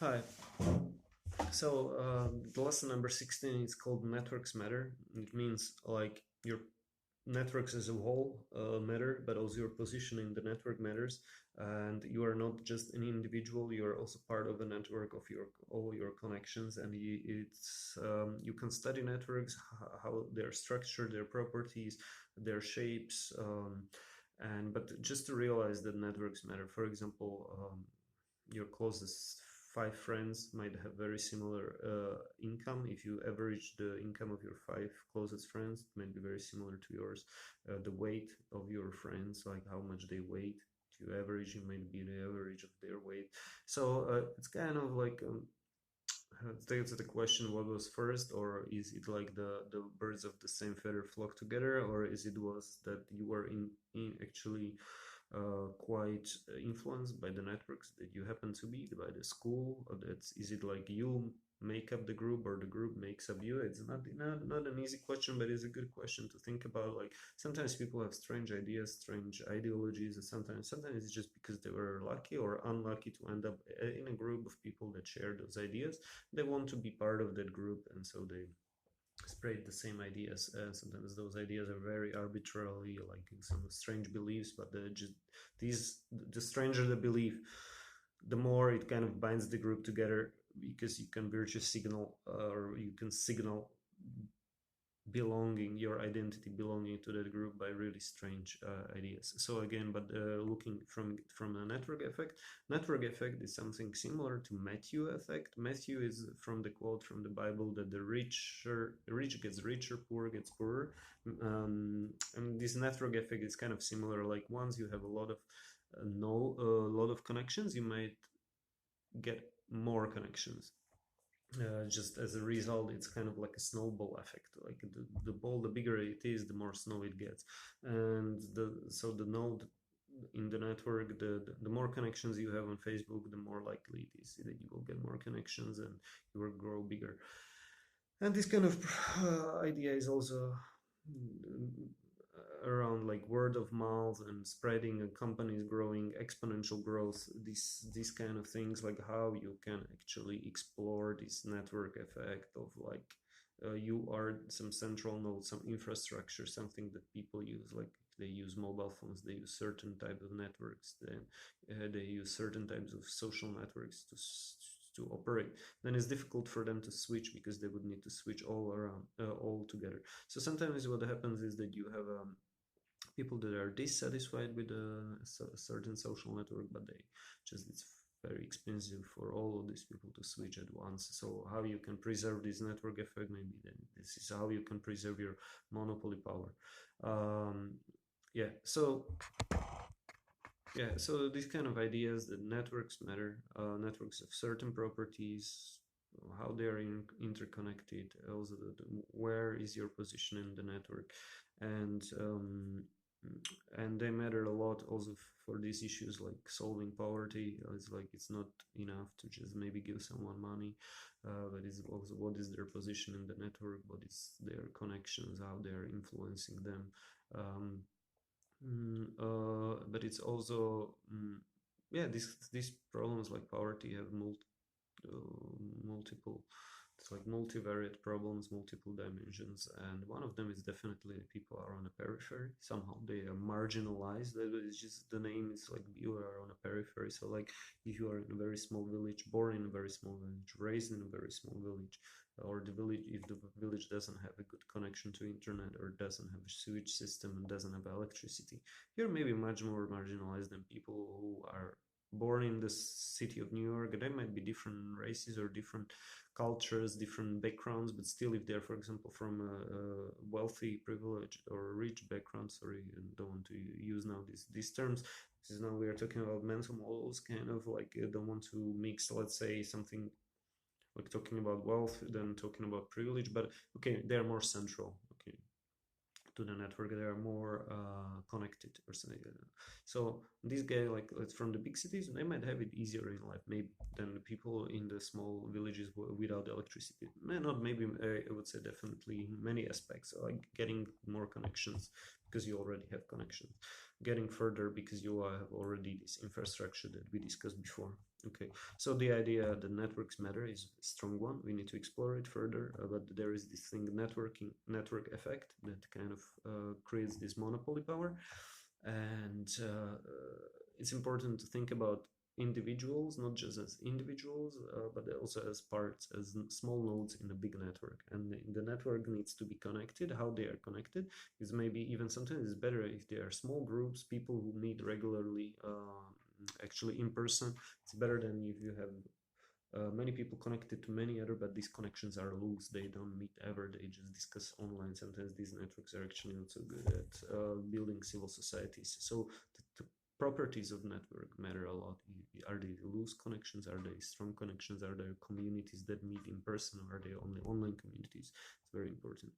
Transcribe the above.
Hi. The lesson number 16 is called Networks Matter. It means like your networks as a whole matter, but also your position in the network matters. And you are not just an individual; you are also part of a network of all your connections. And you can study networks, how they're structured, their properties, their shapes, but just to realize that networks matter. For example, your closest five friends might have very similar income. If you average the income of your five closest friends, it might be very similar to yours. The weight of your friends, like how much they weigh, if you average, it might be the average of their weight. It's kind of like takes the question, what was first, or is it like the birds of the same feather flock together, or is it was that you were in actually quite influenced by the networks that you happen to be, by the school, or that's, is it like you make up the group or the group makes up you? It's not an easy question, but it's a good question to think about. Like sometimes people have strange ideas, strange ideologies, and sometimes it's just because they were lucky or unlucky to end up in a group of people that share those ideas. They want to be part of that group, and so they spread the same ideas. Sometimes those ideas are very arbitrarily, like some strange beliefs, but the stranger the belief, the more it kind of binds the group together, because you can virtue signal, or you can signal belonging, your identity belonging to that group by really strange ideas. So again, but looking from a network effect is something similar to Matthew effect. Matthew is from the quote from the Bible that the rich gets richer, poor gets poorer. And this network effect is kind of similar. Like once you have a lot of a lot of connections, you might get more connections. Just as a result, it's kind of like a snowball effect. Like the ball, the bigger it is, the more snow it gets. And the node in the network, the more connections you have on Facebook, the more likely it is that you will get more connections and you will grow bigger. And this kind of idea is also around like word of mouth and spreading, and companies growing, exponential growth, these kind of things, like how you can actually explore this network effect of like you are some central node, some infrastructure, something that people use. Like they use mobile phones, they use certain type of networks, then they use certain types of social networks to operate. Then it's difficult for them to switch, because they would need to switch all around, all together. So sometimes what happens is that you have people that are dissatisfied with a certain social network, but it's very expensive for all of these people to switch at once. So how you can preserve this network effect? Maybe then this is how you can preserve your monopoly power. Um, yeah. So these kind of ideas that networks matter, networks of certain properties, how they are interconnected, also where is your position in the network, and they matter a lot also for these issues like solving poverty. It's like it's not enough to just maybe give someone money, but it's also what is their position in the network, what is their connections, how they are influencing them. Um, but it's also yeah, these problems like poverty have multiple, it's like multivariate problems, multiple dimensions, and one of them is definitely people are on a periphery. Somehow they are marginalized. It's just the name is like you are on a periphery. So like if you are in a very small village, born in a very small village, raised in a very small village, or the village, if the village doesn't have a good connection to internet, or doesn't have a sewage system, and doesn't have electricity, you're maybe much more marginalized than people who are born in the city of New York. They might be different races or different cultures, different backgrounds, but still, if they're, for example, from a wealthy, privileged, or rich background, sorry, I don't want to use now these terms. This is now we are talking about mental models, kind of like don't want to mix, let's say, something like talking about wealth, then talking about privilege, but okay, they're more central. Okay, to the network, they are more connected or something. So this guy, like from the big cities, they might have it easier in life maybe than the people in the small villages without electricity. Not maybe, I would say definitely in many aspects, like getting more connections because you already have connections, getting further because you have already this infrastructure that we discussed before. Okay, so the idea that networks matter is a strong one. We need to explore it further, but there is this thing, network effect, that kind of creates this monopoly power, and it's important to think about individuals, not just as individuals, but also as parts, as small nodes in a big network. And the network needs to be connected. How they are connected is maybe even sometimes it's better if they are small groups, people who meet regularly, actually in person. It's better than if you have many people connected to many other, but these connections are loose. They don't meet ever. They just discuss online. Sometimes these networks are actually not so good at building civil societies. So the properties of network matter a lot. Are they loose connections? Are they strong connections? Are there communities that meet in person? Or are they only online communities? It's very important.